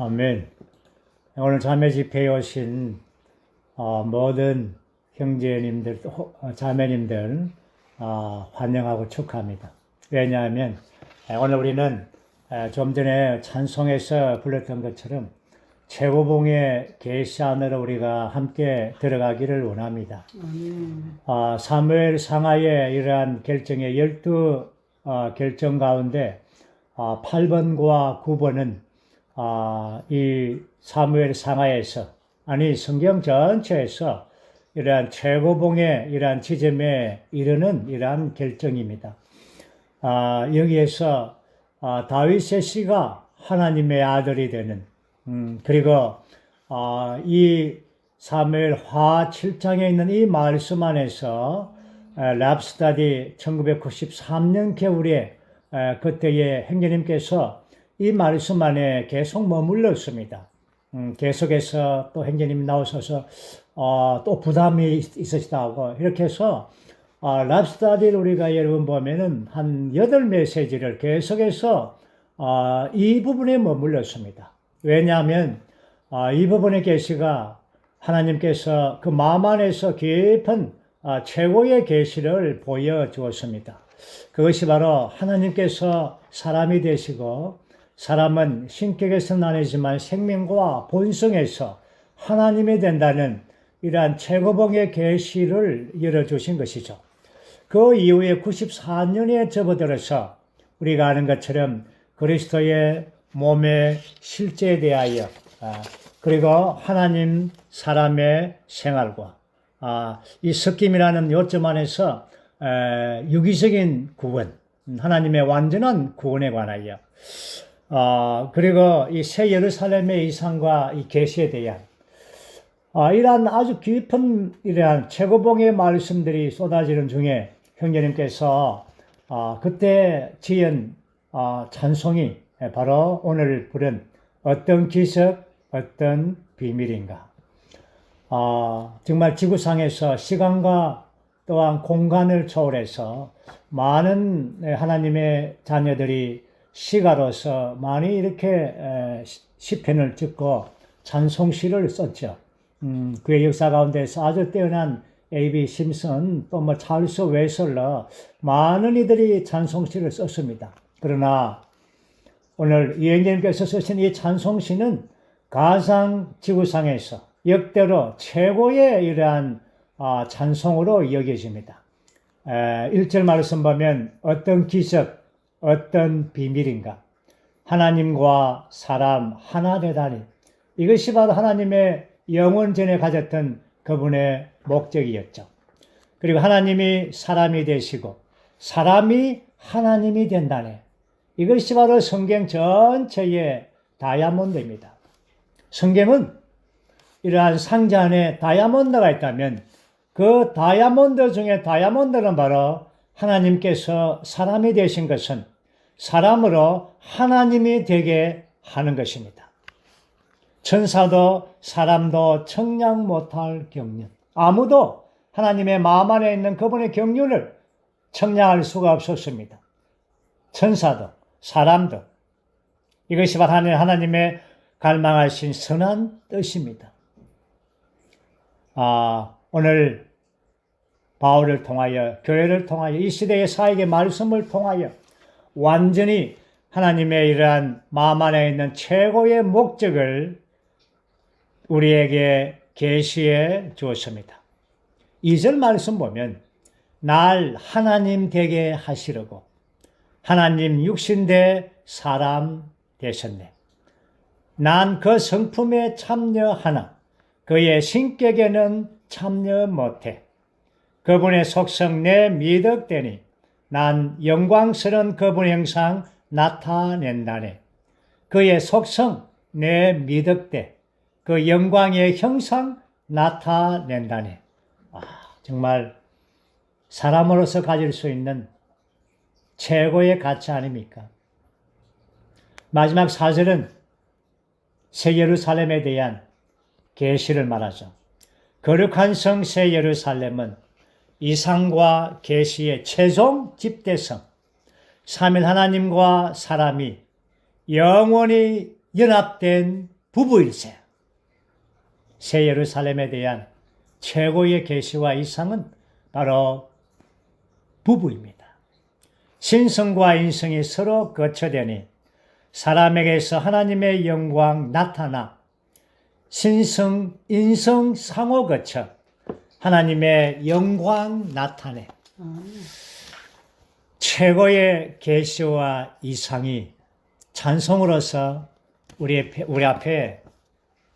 아멘. 오늘 자매 집회에 오신 모든 형제님들, 자매님들 환영하고 축하합니다. 왜냐하면 오늘 우리는 좀 전에 찬송에서 불렀던 것처럼 최고봉의 계시 안으로 우리가 함께 들어가기를 원합니다. 사무엘 상하의 이러한 결정의 12 결정 가운데 8번과 9번은 이 사무엘 상하에서, 아니 성경 전체에서 이러한 최고봉의 이러한 지점에 이르는 이러한 결정입니다. 여기에서 다윗의 씨가 하나님의 아들이 되는, 그리고 이 사무엘 하 7장에 있는 이 말씀 안에서 랍스타디 1993년 겨울에 그때의 행제님께서 이 말씀 안에 계속 머물렀습니다. 계속해서 또 행제님이 나오셔서 또 부담이 있으시다고 이렇게 해서 랍스타디를 우리가 여러분 보면은 한 8메시지를 계속해서 이 부분에 머물렀습니다. 왜냐하면 이 부분의 계시가 하나님께서 그 마음 안에서 깊은 최고의 계시를 보여주었습니다. 그것이 바로 하나님께서 사람이 되시고, 사람은 신격에서는 아니지만 생명과 본성에서 하나님이 된다는 이러한 최고봉의 계시를 열어주신 것이죠. 그 이후에 94년에 접어들어서 우리가 아는 것처럼 그리스도의 몸의 실제에 대하여 그리고 하나님 사람의 생활과 이 섞임이라는 요점 안에서 유기적인 구원, 하나님의 완전한 구원에 관하여 그리고 이 새 예루살렘의 이상과 이 계시에 대한 이러한 아주 깊은 이러한 최고봉의 말씀들이 쏟아지는 중에 형제님께서 그때 지은 찬송이 바로 오늘 부른 어떤 기적, 어떤 비밀인가. 정말 지구상에서 시간과 또한 공간을 초월해서 많은 하나님의 자녀들이 시가로서 많이 이렇게 시편을 짓고 찬송시를 썼죠. 그의 역사 가운데서 아주 뛰어난 A.B. 심슨, 또 뭐 찰스 웨슬러, 많은 이들이 찬송시를 썼습니다. 그러나 오늘 이행님께서 쓰신 이 찬송시는 가상 지구상에서 역대로 최고의 이러한 찬송으로 여겨집니다. 1절 말씀 보면 어떤 기적, 어떤 비밀인가. 하나님과 사람 하나 되다니. 이것이 바로 하나님의 영원전에 가졌던 그분의 목적이었죠. 그리고 하나님이 사람이 되시고 사람이 하나님이 된다네. 이것이 바로 성경 전체의 다이아몬드입니다. 성경은 이러한 상자 안에 다이아몬드가 있다면 그 다이아몬드 중에 다이아몬드는 바로 하나님께서 사람이 되신 것은 사람으로 하나님이 되게 하는 것입니다. 천사도 사람도 청량 못할 경륜. 아무도 하나님의 마음 안에 있는 그분의 경륜을 청량할 수가 없었습니다. 천사도 사람도. 이것이 바로 하나님의 갈망하신 선한 뜻입니다. 오늘 바울을 통하여, 교회를 통하여, 이 시대의 사역의 말씀을 통하여 완전히 하나님의 이러한 마음 안에 있는 최고의 목적을 우리에게 계시해 주었습니다. 2절 말씀 보면 날 하나님 되게 하시려고 하나님 육신대 사람 되셨네. 난 그 성품에 참여하나 그의 신격에는 참여 못해. 그분의 속성 내 미덕되니 난 영광스러운 그분의 형상 나타낸다네. 그의 속성 내 미덕대, 그 영광의 형상 나타낸다네. 정말 사람으로서 가질 수 있는 최고의 가치 아닙니까? 마지막 4절은 새 예루살렘에 대한 계시를 말하죠. 거룩한 성 새 예루살렘은 이상과 계시의 최종 집대성, 삼위 하나님과 사람이 영원히 연합된 부부일세. 새 예루살렘에 대한 최고의 계시와 이상은 바로 부부입니다. 신성과 인성이 서로 거쳐되니 사람에게서 하나님의 영광 나타나 신성, 인성 상호 거쳐 하나님의 영광 나타내. 최고의 계시와 이상이 찬송으로서 우리 앞에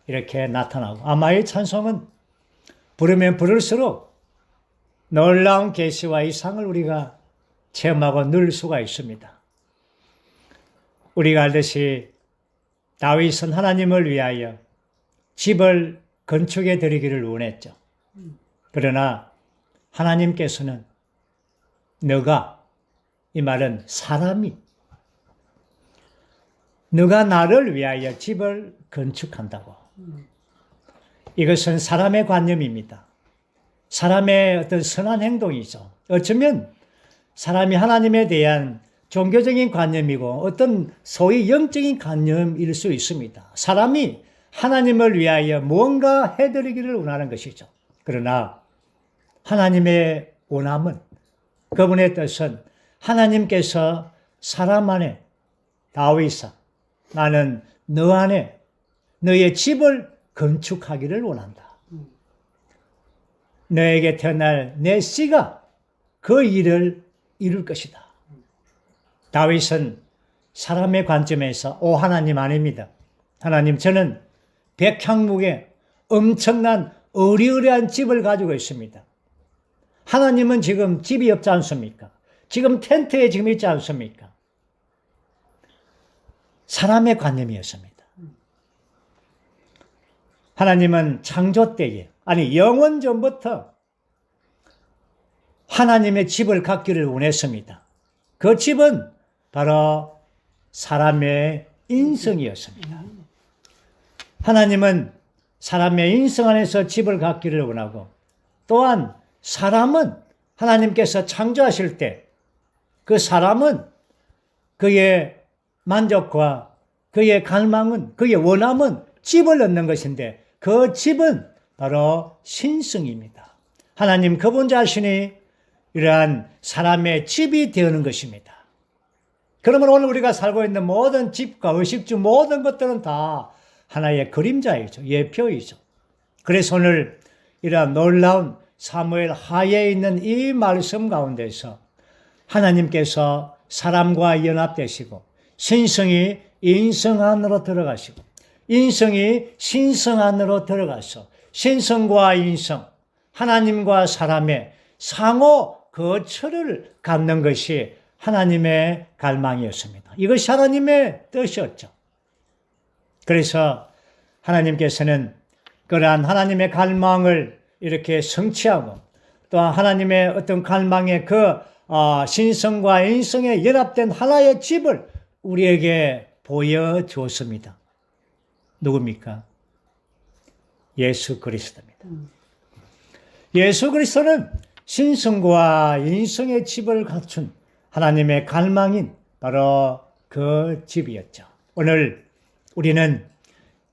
이렇게 나타나고, 아마 이 찬송은 부르면 부를수록 놀라운 계시와 이상을 우리가 체험하고 늘 수가 있습니다. 우리가 알듯이 다윗은 하나님을 위하여 집을 건축해 드리기를 원했죠. 그러나 하나님께서는 너가, 이 말은 사람이, 너가 나를 위하여 집을 건축한다고. 이것은 사람의 관념입니다. 사람의 어떤 선한 행동이죠. 어쩌면 사람이 하나님에 대한 종교적인 관념이고 어떤 소위 영적인 관념일 수 있습니다. 사람이 하나님을 위하여 뭔가 해드리기를 원하는 것이죠. 그러나 하나님의 원함은, 그분의 뜻은 하나님께서 사람 안에, 다윗아, 나는 너 안에 너의 집을 건축하기를 원한다. 너에게 태어날 내 씨가 그 일을 이룰 것이다. 다윗은 사람의 관점에서 하나님 아닙니다. 하나님, 저는 백향목에 엄청난 어리어리한 집을 가지고 있습니다. 하나님은 지금 집이 없지 않습니까? 지금 텐트에 지금 있지 않습니까? 사람의 관념이었습니다. 하나님은 창조 때에, 아니 영원 전부터 하나님의 집을 갖기를 원했습니다. 그 집은 바로 사람의 인성이었습니다. 하나님은 사람의 인성 안에서 집을 갖기를 원하고, 또한 사람은 하나님께서 창조하실 때 그 사람은 그의 만족과 그의 갈망은, 그의 원함은 집을 얻는 것인데 그 집은 바로 신성입니다. 하나님 그분 자신이 이러한 사람의 집이 되는 것입니다. 그러면 오늘 우리가 살고 있는 모든 집과 의식주 모든 것들은 다 하나의 그림자이죠. 예표이죠. 그래서 오늘 이러한 놀라운 사무엘 하에 있는 이 말씀 가운데서 하나님께서 사람과 연합되시고 신성이 인성 안으로 들어가시고 인성이 신성 안으로 들어가서 신성과 인성, 하나님과 사람의 상호 거처를 갖는 것이 하나님의 갈망이었습니다. 이것이 하나님의 뜻이었죠. 그래서 하나님께서는 그러한 하나님의 갈망을 이렇게 성취하고 또한 하나님의 어떤 갈망의 그 신성과 인성에 연합된 하나의 집을 우리에게 보여주었습니다. 누굽니까? 예수 그리스도입니다. 예수 그리스도는 신성과 인성의 집을 갖춘 하나님의 갈망인 바로 그 집이었죠. 오늘 우리는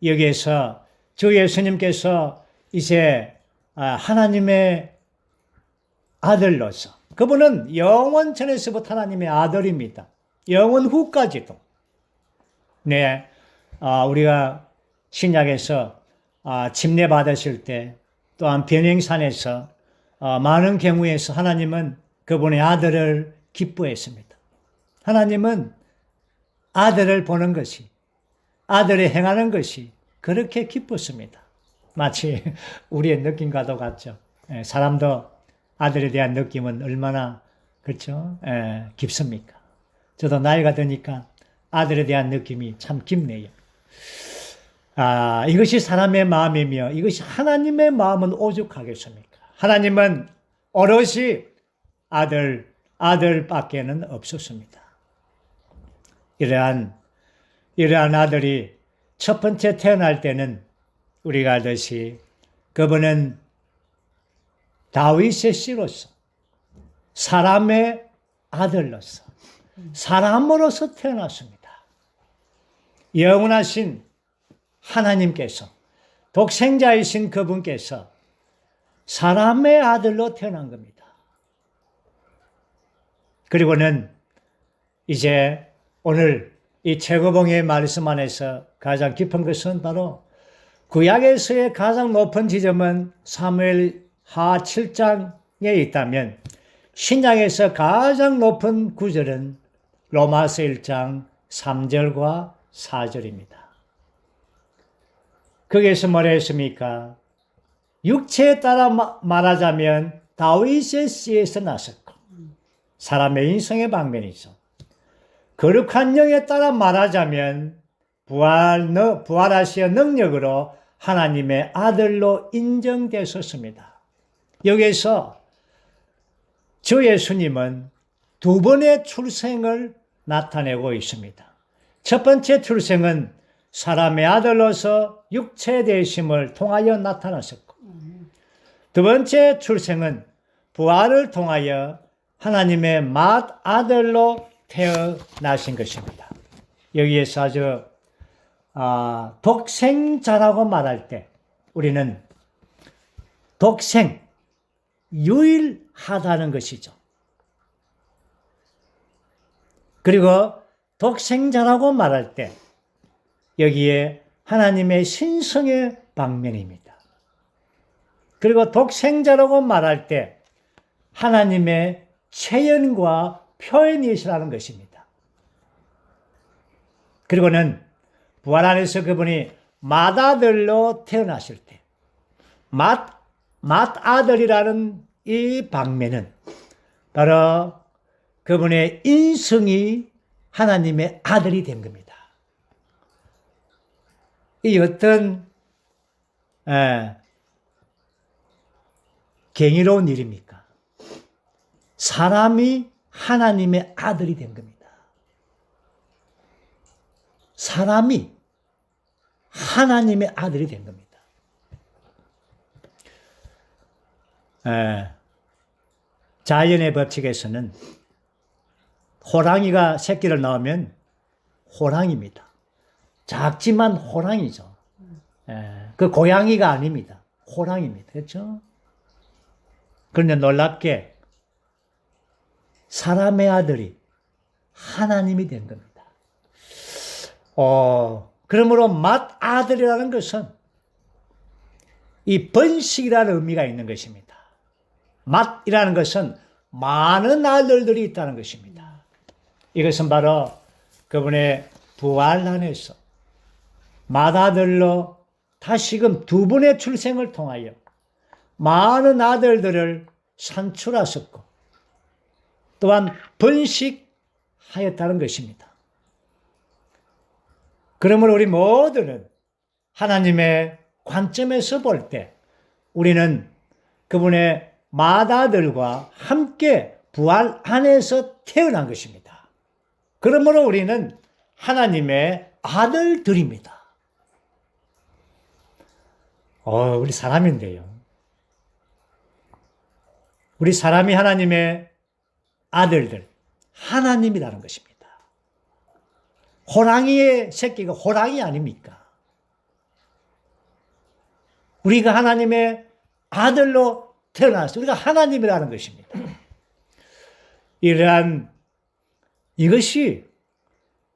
여기에서 주 예수님께서 이제 하나님의 아들로서, 그분은 영원 전에서부터 하나님의 아들입니다. 영원 후까지도. 네, 우리가 신약에서 침례 받으실 때 또한 변행산에서 많은 경우에서 하나님은 그분의 아들을 기뻐했습니다. 하나님은 아들을 보는 것이, 아들이 행하는 것이 그렇게 기뻤습니다. 마치 우리의 느낌과도 같죠. 사람도 아들에 대한 느낌은 얼마나 그렇죠? 깊습니까? 저도 나이가 드니까 아들에 대한 느낌이 참 깊네요. 이것이 사람의 마음이며 이것이 하나님의 마음은 오죽하겠습니까? 하나님은 오롯이 아들밖에는 없었습니다. 이러한 아들이 첫 번째 태어날 때는 우리가 알듯이 그분은 다윗의 씨로서, 사람의 아들로서, 사람으로서 태어났습니다. 영원하신 하나님께서, 독생자이신 그분께서 사람의 아들로 태어난 겁니다. 그리고는 이제 오늘 이 최고봉의 말씀 안에서 가장 깊은 것은 바로 구약에서의 가장 높은 지점은 사무엘 하 7장에 있다면 신약에서 가장 높은 구절은 로마서 1장 3절과 4절입니다. 거기에서 뭐라 했습니까? 육체에 따라 말하자면 다윗의 씨에서 나섰고 사람의 인성의 방면이죠. 거룩한 영에 따라 말하자면 부활하시어 능력으로 하나님의 아들로 인정되셨습니다. 여기에서 주 예수님은 두 번의 출생을 나타내고 있습니다. 첫 번째 출생은 사람의 아들로서 육체 되심을 통하여 나타나셨고, 두 번째 출생은 부활을 통하여 하나님의 맏아들로 태어나신 것입니다. 여기에서 아주 독생자라고 말할 때 우리는 독생, 유일하다는 것이죠. 그리고 독생자라고 말할 때 여기에 하나님의 신성의 방면입니다. 그리고 독생자라고 말할 때 하나님의 체현과 표현이시라는 것입니다. 그리고는 부활 안에서 그분이 맏아들로 태어나실 때 맏아들이라는 이 방면은 바로 그분의 인성이 하나님의 아들이 된 겁니다. 이 어떤 경이로운 일입니까? 사람이 하나님의 아들이 된 겁니다. 사람이 하나님의 아들이 된 겁니다. 자연의 법칙에서는 호랑이가 새끼를 낳으면 호랑이입니다. 작지만 호랑이죠. 그 고양이가 아닙니다. 호랑이입니다. 그렇죠? 그런데 놀랍게 사람의 아들이 하나님이 된 겁니다. 그러므로 맏아들이라는 것은 이 번식이라는 의미가 있는 것입니다. 맏이라는 것은 많은 아들들이 있다는 것입니다. 이것은 바로 그분의 부활 안에서 맏아들로 다시금 두 번의 출생을 통하여 많은 아들들을 산출하셨고 또한 번식하였다는 것입니다. 그러므로 우리 모두는 하나님의 관점에서 볼 때 우리는 그분의 맏아들과 함께 부활 안에서 태어난 것입니다. 그러므로 우리는 하나님의 아들들입니다. 우리 사람인데요. 우리 사람이 하나님의 아들들, 하나님이라는 것입니다. 호랑이의 새끼가 호랑이 아닙니까? 우리가 하나님의 아들로 태어났어요. 우리가 하나님이라는 것입니다. 이것이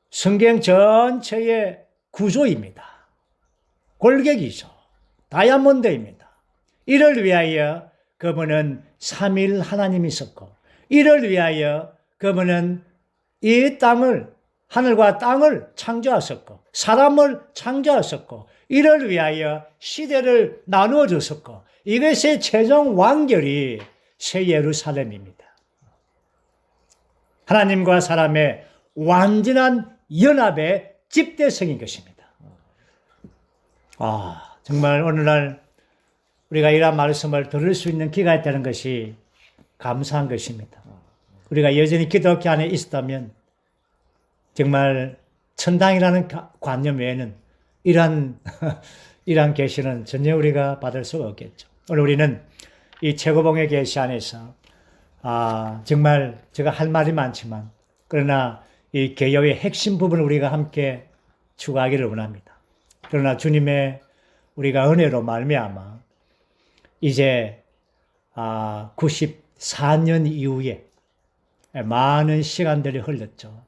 성경 전체의 구조입니다. 골격이죠. 다이아몬드입니다. 이를 위하여 그분은 삼일 하나님이셨고, 이를 위하여 그분은 이 땅을, 하늘과 땅을 창조하셨고, 사람을 창조하셨고, 이를 위하여 시대를 나누어 주셨고, 이것의 최종 완결이 새 예루살렘입니다. 하나님과 사람의 완전한 연합의 집대성인 것입니다. 정말 오늘날 우리가 이러한 말씀을 들을 수 있는 기회가 있다는 것이 감사한 것입니다. 우리가 여전히 기독교 안에 있었다면 정말 천당이라는 관념 외에는 이러한 계시는 전혀 우리가 받을 수가 없겠죠. 오늘 우리는 이 최고봉의 계시 안에서 정말 제가 할 말이 많지만 그러나 이 개요의 핵심 부분을 우리가 함께 추구하기를 원합니다. 그러나 주님의 우리가 은혜로 말미암아 이제 94년 이후에 많은 시간들이 흘렀죠.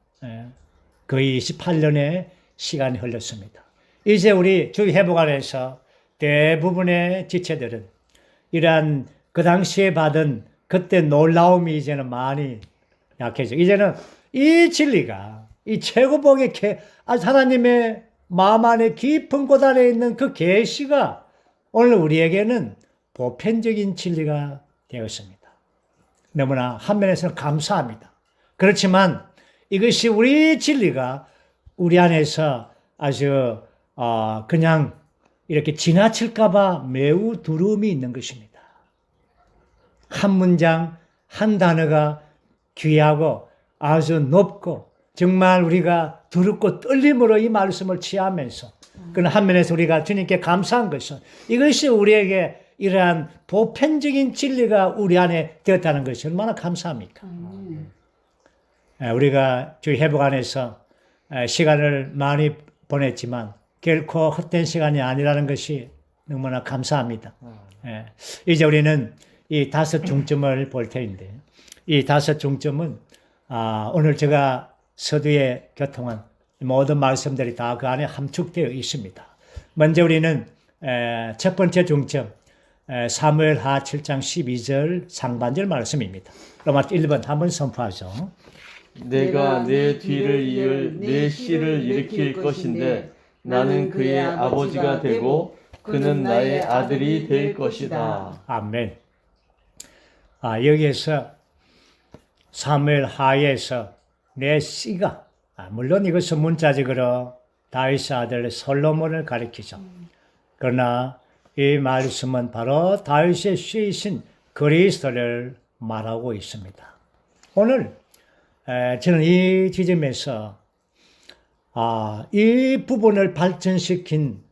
거의 28년의 시간이 흘렀습니다. 이제 우리 주의 회복 안에서 대부분의 지체들은 이러한 그 당시에 받은 그때 놀라움이 이제는 많이 약해져. 이제는 이 진리가 이 최고봉의 하나님의 마음 안에 깊은 곳 안에 있는 그 계시가 오늘 우리에게는 보편적인 진리가 되었습니다. 너무나 한면에서는 감사합니다. 그렇지만 이것이 우리 진리가 우리 안에서 아주 그냥 이렇게 지나칠까봐 매우 두려움이 있는 것입니다. 한 문장, 한 단어가 귀하고 아주 높고 정말 우리가 두렵고 떨림으로 이 말씀을 취하면서 그런 한면에서 우리가 주님께 감사한 것은 이것이 우리에게 이러한 보편적인 진리가 우리 안에 되었다는 것이 얼마나 감사합니까? 우리가 주의 회복 안에서 시간을 많이 보냈지만 결코 헛된 시간이 아니라는 것이 너무나 감사합니다. 이제 우리는 이 5 중점을 볼 텐데 이 5 중점은 오늘 제가 서두에 교통한 모든 말씀들이 다 그 안에 함축되어 있습니다. 먼저 우리는 첫 번째 중점 사무엘하 7장 12절 상반절 말씀입니다. 로마서 1번 한번 선포하죠. 내가 내 뒤를 이을 내 씨를 일으킬 것인데 나는 그의 아버지가 되고 그는 나의 아들이 될 것이다. 아멘. 여기에서 사무엘하에서 내 씨가 물론 이것은 문자적으로 다윗의 아들 솔로몬을 가리키죠. 그러나 이 말씀은 바로 다윗의 씨이신 그리스도를 말하고 있습니다. 오늘 저는 이 지점에서 이 부분을 발전시킨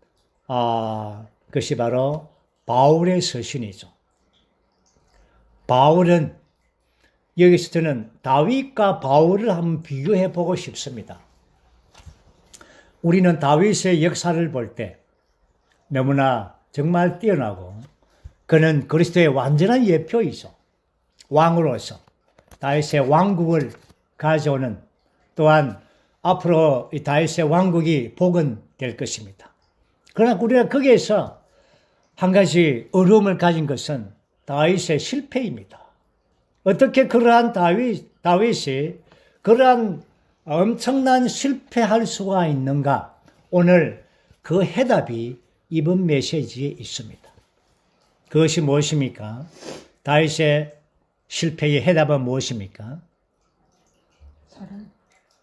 것이 바로 바울의 서신이죠. 바울은 여기서 저는 다윗과 바울을 한번 비교해 보고 싶습니다. 우리는 다윗의 역사를 볼 때 너무나 정말 뛰어나고 그는 그리스도의 완전한 예표이죠. 왕으로서 다윗의 왕국을 가져오는 또한 앞으로 이 다윗의 왕국이 복원될 것입니다. 그러나 우리가 거기에서 한 가지 어려움을 가진 것은 다윗의 실패입니다. 어떻게 그러한 다윗이 그러한 엄청난 실패할 수가 있는가? 오늘 그 해답이 이번 메시지에 있습니다. 그것이 무엇입니까? 다윗의 실패의 해답은 무엇입니까?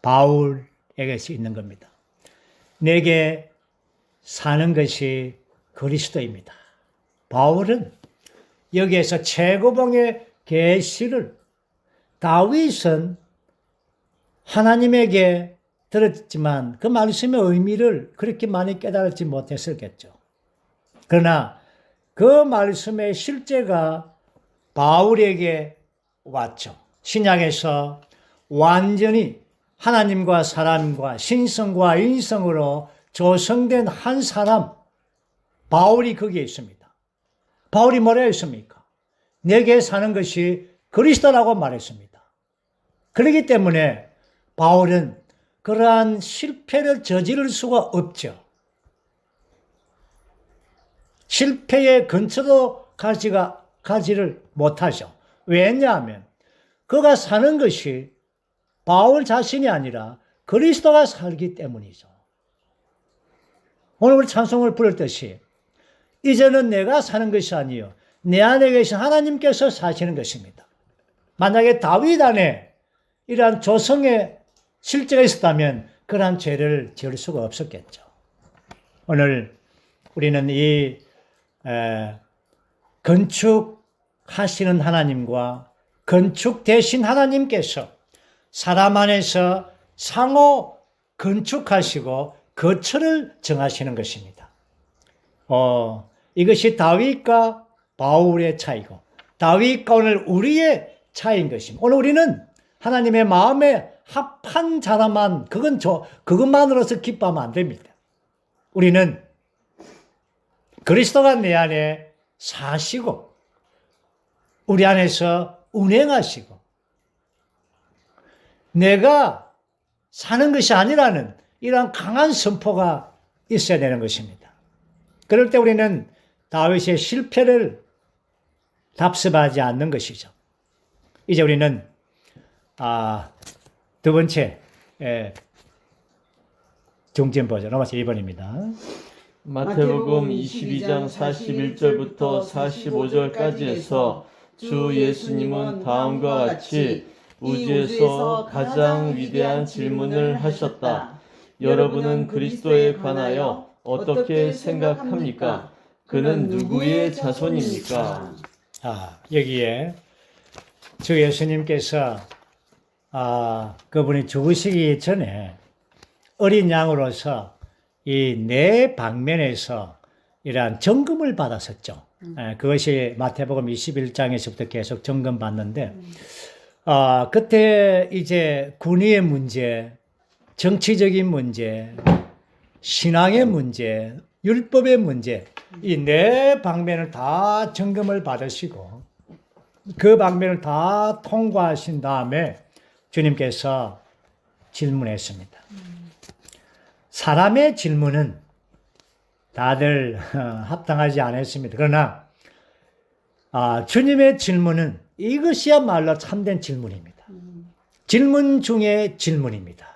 바울에게서 있는 겁니다. 내게 사는 것이 그리스도입니다. 바울은 여기에서 최고봉의 계시를 다윗은 하나님에게 들었지만 그 말씀의 의미를 그렇게 많이 깨달지 못했었겠죠. 그러나 그 말씀의 실제가 바울에게 왔죠. 신약에서 완전히 하나님과 사람과 신성과 인성으로 조성된 한 사람, 바울이 거기에 있습니다. 바울이 뭐라 했습니까? 내게 사는 것이 그리스도라고 말했습니다. 그렇기 때문에 바울은 그러한 실패를 저지를 수가 없죠. 실패의 근처도 가지를 못하죠. 왜냐하면 그가 사는 것이 바울 자신이 아니라 그리스도가 살기 때문이죠. 오늘 우리 찬송을 부르듯이 이제는 내가 사는 것이 아니요 내 안에 계신 하나님께서 사시는 것입니다. 만약에 다윗 안에 이러한 조성의 실제가 있었다면 그러한 죄를 지을 수가 없었겠죠. 오늘 우리는 이 건축하시는 하나님과 건축되신 하나님께서 사람 안에서 상호 건축하시고 거처를 정하시는 것입니다. 이것이 다윗과 바울의 차이고 다윗과 오늘 우리의 차이인 것입니다. 오늘 우리는 하나님의 마음에 합한 사람만 그것만으로서 기뻐하면 안 됩니다. 우리는 그리스도가 내 안에 사시고 우리 안에서 운행하시고 내가 사는 것이 아니라는 이러한 강한 선포가 있어야 되는 것입니다. 그럴 때 우리는 다윗의 실패를 답습하지 않는 것이죠. 이제 우리는 두 번째 중점 보죠. 로마서 2번입니다. 마태복음 22장 41절부터 45절까지 해서 주 예수님은 다음과 같이 우주에서 가장 위대한 질문을 하셨다. 여러분은 그리스도에 관하여 어떻게 생각합니까? 그는 누구의 자손입니까? 여기에 주 예수님께서 그분이 죽으시기 전에 어린 양으로서 이 네 방면에서 이러한 점검을 받았었죠. 그것이 마태복음 21장에서부터 계속 점검받는데 그때 이제 군의의 문제, 정치적인 문제, 신앙의 문제, 율법의 문제, 이 네 방면을 다 점검을 받으시고 그 방면을 다 통과하신 다음에 주님께서 질문했습니다. 사람의 질문은 다들 합당하지 않았습니다. 그러나 주님의 질문은 이것이야말로 참된 질문입니다. 질문 중에 질문입니다.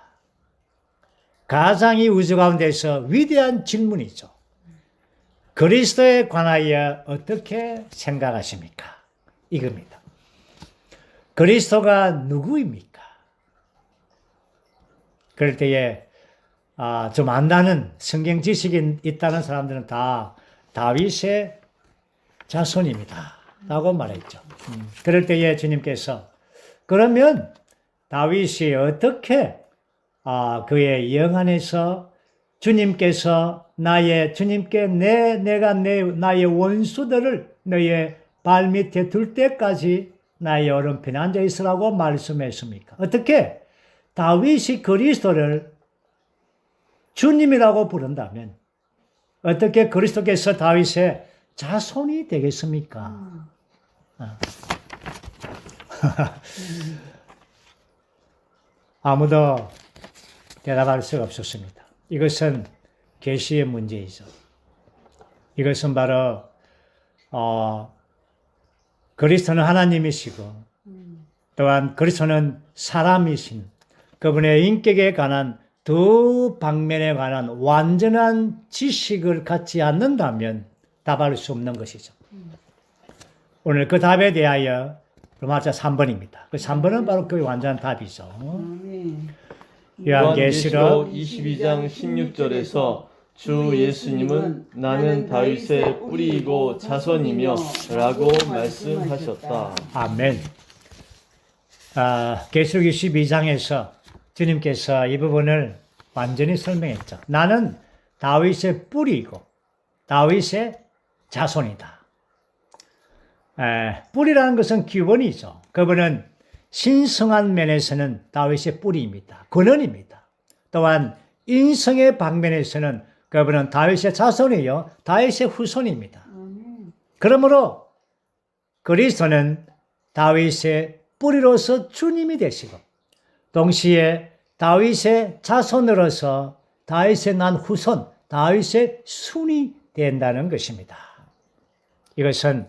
가장 이 우주 가운데서 위대한 질문이죠. 그리스도에 관하여 어떻게 생각하십니까? 이겁니다. 그리스도가 누구입니까? 그럴 때에 좀 안다는 성경 지식이 있다는 사람들은 다 다윗의 자손입니다 라고 말했죠. 그럴 때에 주님께서 그러면 다윗이 어떻게 그의 영안에서 주님께서 나의 원수들을 너의 발밑에 둘 때까지 나의 오른편에 앉아 있으라고 말씀했습니까? 어떻게 다윗이 그리스도를 주님이라고 부른다면 어떻게 그리스도께서 다윗의 자손이 되겠습니까? 아무도 대답할 수가 없었습니다. 이것은 계시의 문제이죠. 이것은 바로 그리스도는 하나님이시고 또한 그리스도는 사람이신 그분의 인격에 관한 두 방면에 관한 완전한 지식을 갖지 않는다면 답할 수 없는 것이죠. 오늘 그 답에 대하여 로마서 3번입니다. 그 3번은 바로 그 완전한 답이죠. 요한계시록 22장 16절에서 주 예수님은 나는 다윗의 뿌리이고 자손이며 라고 말씀하셨다. 아멘. 계시록 22장에서 주님께서 이 부분을 완전히 설명했죠. 나는 다윗의 뿌리이고 다윗의 자손이다. 뿌리라는 것은 기원이죠. 그분은 신성한 면에서는 다윗의 뿌리입니다. 근원입니다. 또한 인성의 방면에서는 그분은 다윗의 자손이요 다윗의 후손입니다. 그러므로 그리스도는 다윗의 뿌리로서 주님이 되시고 동시에 다윗의 자손으로서 다윗의 난 후손, 다윗의 순이 된다는 것입니다. 이것은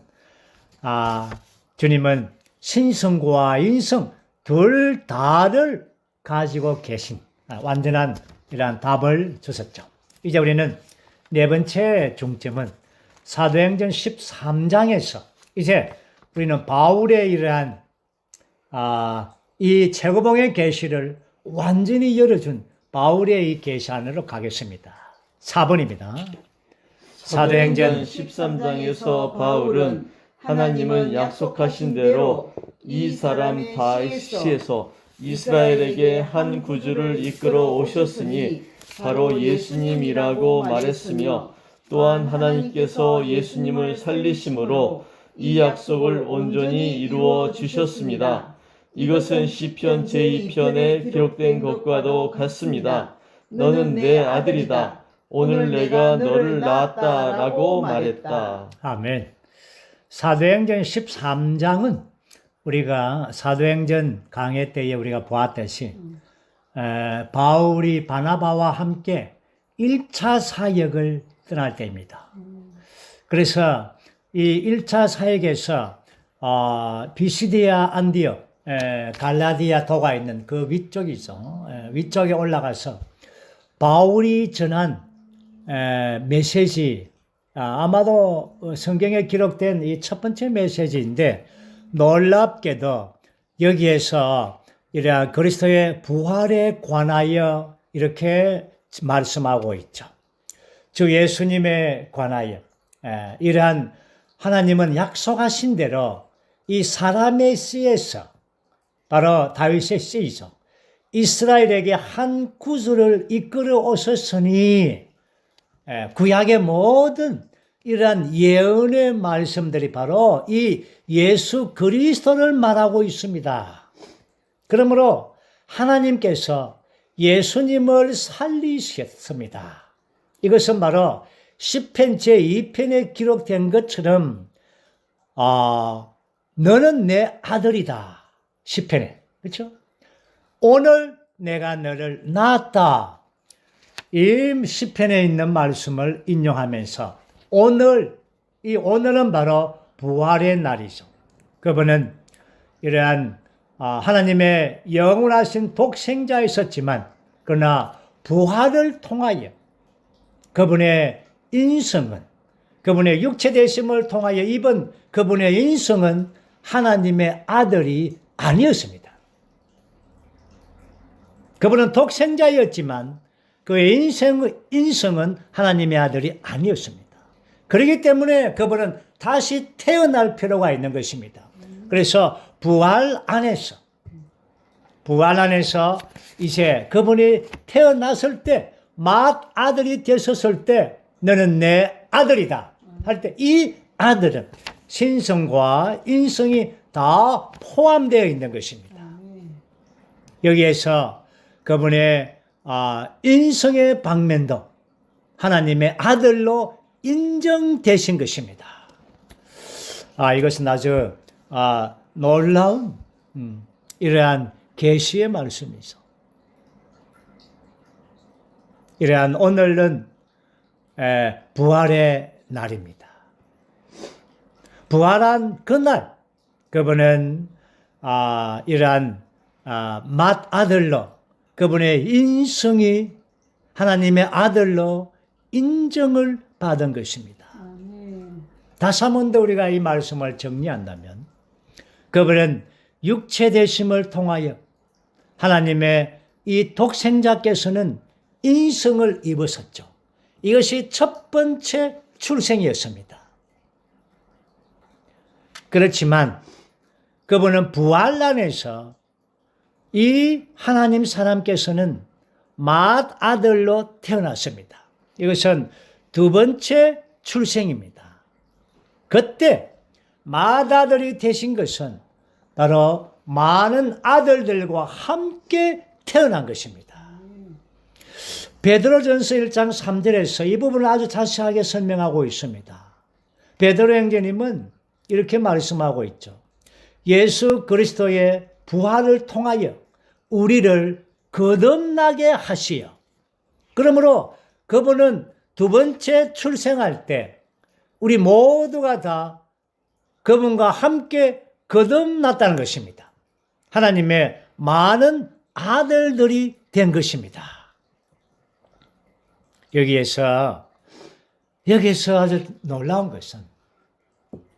주님은 신성과 인성 둘 다를 가지고 계신 완전한 이러한 답을 주셨죠. 이제 우리는 네 번째 중점은 사도행전 13장에서 이제 우리는 바울의 이러한 이 최고봉의 계시를 완전히 열어준 바울의 이 계시 안으로 가겠습니다. 4번입니다. 사도행전 13장에서 바울은 하나님은 약속하신 대로 이 사람 다윗에서 이스라엘에게 한 구주를 이끌어 오셨으니 바로 예수님이라고 말했으며 또한 하나님께서 예수님을 살리심으로 이 약속을 온전히 이루어 주셨습니다. 이것은 시편 제2편에 기록된 것과도 같습니다. 너는 내 아들이다. 오늘 내가 너를 낳았다라고 말했다. 아멘. 사도행전 13장은 우리가 사도행전 강해 때에 우리가 보았듯이 바울이 바나바와 함께 1차 사역을 떠날 때입니다. 그래서 이 1차 사역에서 비시디아 안디옥, 갈라디아 도가 있는 그 위쪽이죠. 위쪽에 올라가서 바울이 전한 메시지, 아마도 성경에 기록된 이 첫 번째 메시지인데, 놀랍게도 여기에서 이러한 그리스도의 부활에 관하여 이렇게 말씀하고 있죠. 주 예수님에 관하여 이러한 하나님은 약속하신 대로 이 사람의 씨에서, 바로 다윗의 씨이죠, 이스라엘에게 한 구주를 이끌어 오셨으니 구약의 모든 이러한 예언의 말씀들이 바로 이 예수 그리스도를 말하고 있습니다. 그러므로 하나님께서 예수님을 살리셨습니다. 이것은 바로 시편 제2편에 기록된 것처럼 너는 내 아들이다. 시편에. 그렇죠? 오늘 내가 너를 낳았다. 이 시편에 있는 말씀을 인용하면서 이 오늘은 바로 부활의 날이죠. 그분은 이러한 하나님의 영원하신 독생자였었지만 그러나 부활을 통하여 그분의 인성은, 그분의 육체되심을 통하여 입은 그분의 인성은 하나님의 아들이 아니었습니다. 그분은 독생자였지만 그의 인성은 하나님의 아들이 아니었습니다. 그렇기 때문에 그분은 다시 태어날 필요가 있는 것입니다. 그래서 부활 안에서 이제 그분이 태어났을 때, 맏아들이 되셨을 때 너는 내 아들이다 할 때 이 아들은 신성과 인성이 다 포함되어 있는 것입니다. 여기에서 그분의 인성의 방면도 하나님의 아들로 인정되신 것입니다. 이것은 아주 놀라운 이러한 계시의 말씀이죠. 이러한 오늘은 부활의 날입니다. 부활한 그날 그분은 이러한 맏아들로 그분의 인성이 하나님의 아들로 인정을 받은 것입니다. 다시 한 번 더 우리가 이 말씀을 정리한다면 그분은 육체되심을 통하여 하나님의 이 독생자께서는 인성을 입으셨죠. 이것이 첫 번째 출생이었습니다. 그렇지만 그분은 부활 안에서 이 하나님 사람께서는 맏아들로 태어났습니다. 이것은 두 번째 출생입니다. 그때 맏아들이 되신 것은 바로 많은 아들들과 함께 태어난 것입니다. 베드로전서 1장 3절에서 이 부분을 아주 자세하게 설명하고 있습니다. 베드로 형제님은 이렇게 말씀하고 있죠. 예수 그리스도의 부활을 통하여 우리를 거듭나게 하시어. 그러므로 그분은 두 번째 출생할 때 우리 모두가 다 그분과 함께 거듭났다는 것입니다. 하나님의 많은 아들들이 된 것입니다. 여기에서 아주 놀라운 것은,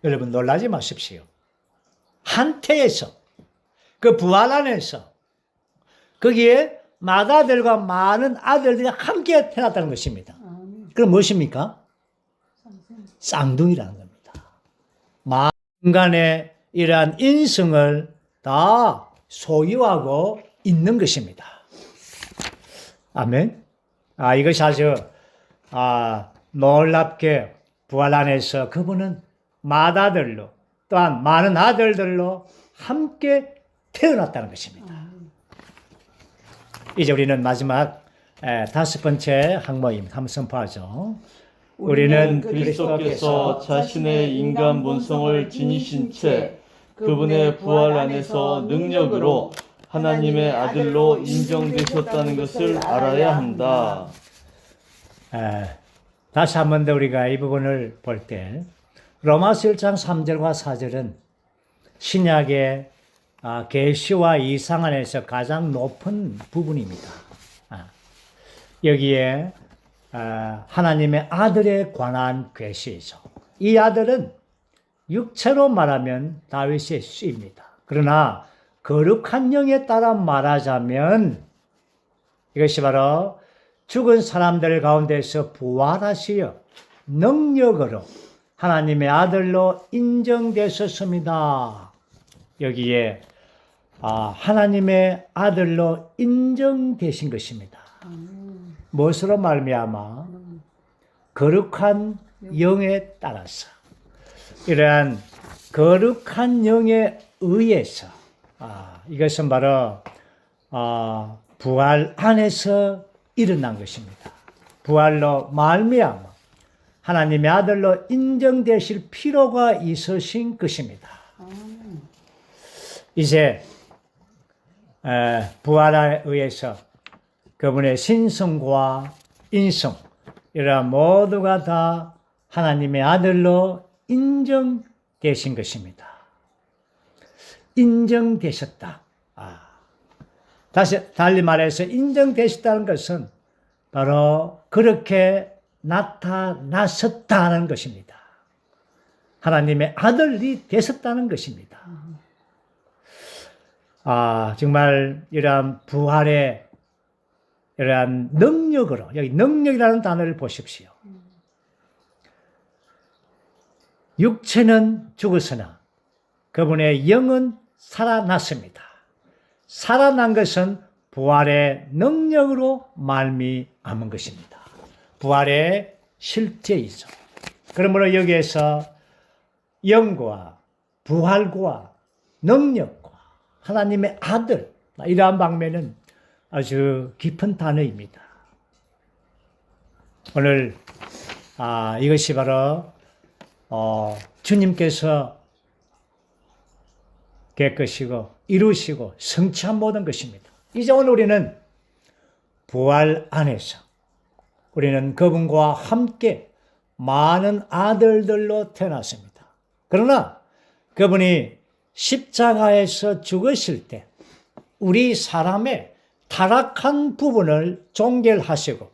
여러분 놀라지 마십시오. 한태에서 그 부활 안에서 거기에 맏아들과 많은 아들들이 함께 태어났다는 것입니다. 그럼 무엇입니까? 쌍둥이라는 겁니다. 인간의 이러한 인성을 다 소유하고 있는 것입니다. 아멘. 이것이 아주 놀랍게 부활 안에서 그분은 맏아들로 또한 많은 아들들로 함께 태어났다는 것입니다. 이제 우리는 마지막 5번째 항목임 한번 선포하죠. 우리는 그리스도께서 자신의 인간 본성을 지니신 채 그분의 부활 안에서 능력으로 하나님의 아들로 인정되셨다는 것을 알아야 한다. 다시 한 번 더 우리가 이 부분을 볼 때 로마서 1장 3절과 4절은 신약의 계시와 이상 안에서 가장 높은 부분입니다. 여기에 하나님의 아들에 관한 계시이죠. 이 아들은 육체로 말하면 다윗의 씨입니다. 그러나 거룩한 영에 따라 말하자면 이것이 바로 죽은 사람들 가운데서 부활하시어 능력으로 하나님의 아들로 인정되셨습니다. 여기에 하나님의 아들로 인정되신 것입니다. 무엇으로 말미암아? 거룩한 영에 따라서. 이러한 거룩한 영에 의해서 이것은 바로 부활 안에서 일어난 것입니다. 부활로 말미암아 하나님의 아들로 인정되실 필요가 있으신 것입니다. 이제 부활에 의해서 그분의 신성과 인성 이러한 모두가 다 하나님의 아들로 인정되신 것입니다. 인정되셨다. 다시 달리 말해서 인정되셨다는 것은 바로 그렇게 나타나셨다는 것입니다. 하나님의 아들이 되셨다는 것입니다. 정말 이러한 부활의 이러한 능력으로, 여기 능력이라는 단어를 보십시오. 육체는 죽었으나 그분의 영은 살아났습니다. 살아난 것은 부활의 능력으로 말미암은 것입니다. 부활의 실제이죠. 그러므로 여기에서 영과 부활과 능력과 하나님의 아들 이러한 방면은 아주 깊은 단어입니다. 오늘 이것이 바로 주님께서 깨끗이고 이루시고 성취한 모든 것입니다. 이제 오늘 우리는 부활 안에서 우리는 그분과 함께 많은 아들들로 태어났습니다. 그러나 그분이 십자가에서 죽으실 때 우리 사람의 타락한 부분을 종결하시고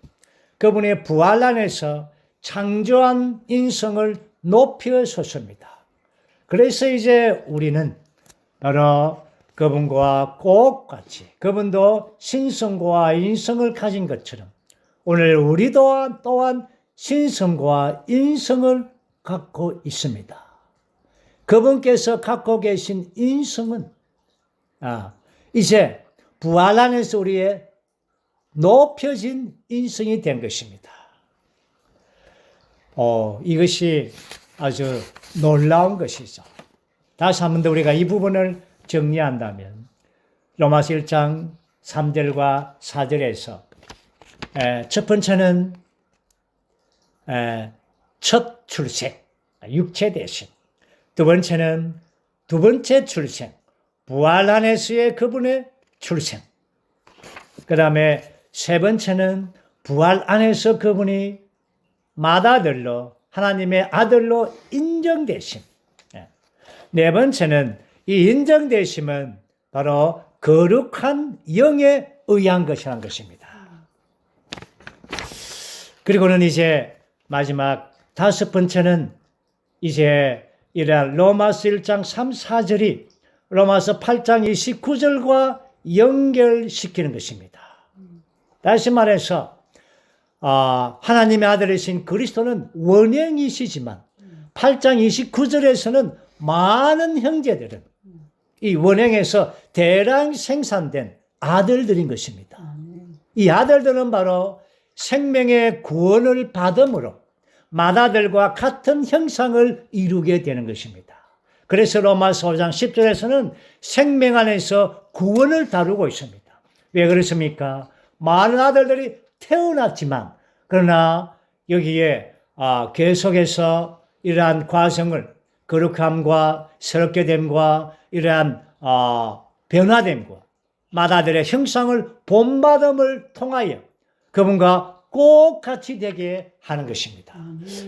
그분의 부활 안에서 창조한 인성을 높여섰습니다. 그래서 이제 우리는 바로 그분과 똑같이 그분도 신성과 인성을 가진 것처럼 오늘 우리 또한 신성과 인성을 갖고 있습니다. 그분께서 갖고 계신 인성은 이제 부활 안에서 우리의 높여진 인성이 된 것입니다. 이것이 아주 놀라운 것이죠. 다시 한 번 더 우리가 이 부분을 정리한다면 로마서 1장 3절과 4절에서 첫 번째는 첫 출생, 육체 대신. 두 번째는 두 번째 출생, 부활 안에서의 그분의 출생. 그 다음에 세 번째는 부활 안에서 그분이 맏아들로 하나님의 아들로 인정되심. 네 번째는 이 인정되심은 바로 거룩한 영에 의한 것이라는 것입니다. 그리고는 이제 마지막 다섯 번째는 이제 이러한 로마서 1장 3, 4절이 로마서 8장 29절과 연결시키는 것입니다. 다시 말해서 하나님의 아들이신 그리스도는 원형이시지만 8장 29절에서는 많은 형제들은 이 원형에서 대량 생산된 아들들인 것입니다. 이 아들들은 바로 생명의 구원을 받음으로 맏아들과 같은 형상을 이루게 되는 것입니다. 그래서 로마서 5장 10절에서는 생명 안에서 구원을 다루고 있습니다. 왜 그렇습니까? 많은 아들들이 태어났지만 그러나 여기에 계속해서 이러한 과정을 거룩함과 새롭게 됨과 이러한 변화됨과 맏아들의 형상을 본받음을 통하여 그분과 꼭 같이 되게 하는 것입니다.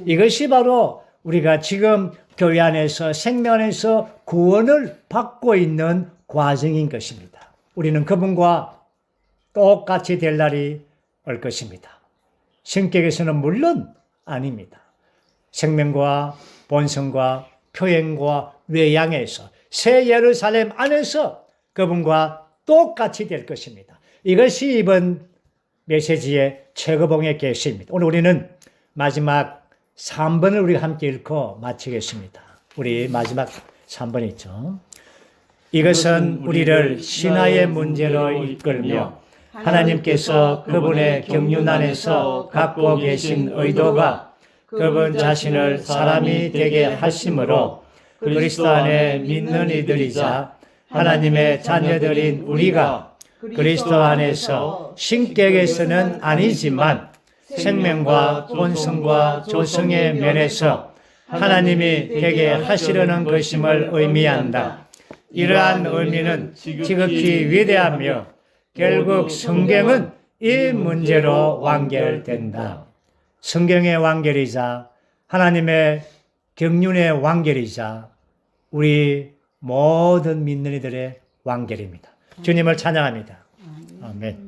이것이 바로 우리가 지금 교회 안에서 생명 안에서 구원을 받고 있는 과정인 것입니다. 우리는 그분과 똑같이 될 날이 올 것입니다. 성격에서는 물론 아닙니다. 생명과 본성과 표현과 외양에서 새 예루살렘 안에서 그분과 똑같이 될 것입니다. 이것이 이번 메시지의 최고봉의 계시입니다. 오늘 우리는 마지막 3번을 우리가 함께 읽고 마치겠습니다. 우리 마지막 3번 있죠. 이것은 우리를 신화의 문제로 이끌며 하나님께서 그분의 경륜 안에서 갖고 계신 의도가 그분 자신을 사람이 되게 하심으로 그리스도 안에 믿는 이들이자 하나님의 자녀들인 우리가 그리스도 안에서 신격에서는 아니지만 생명과 본성과 조성의 면에서 하나님이 되게 하시려는 것임을 의미한다. 이러한 의미는 지극히 위대하며 결국 성경은 이 문제로 완결된다. 성경의 완결이자 하나님의 경륜의 완결이자 우리 모든 믿는 이들의 완결입니다. 주님을 찬양합니다. 아멘.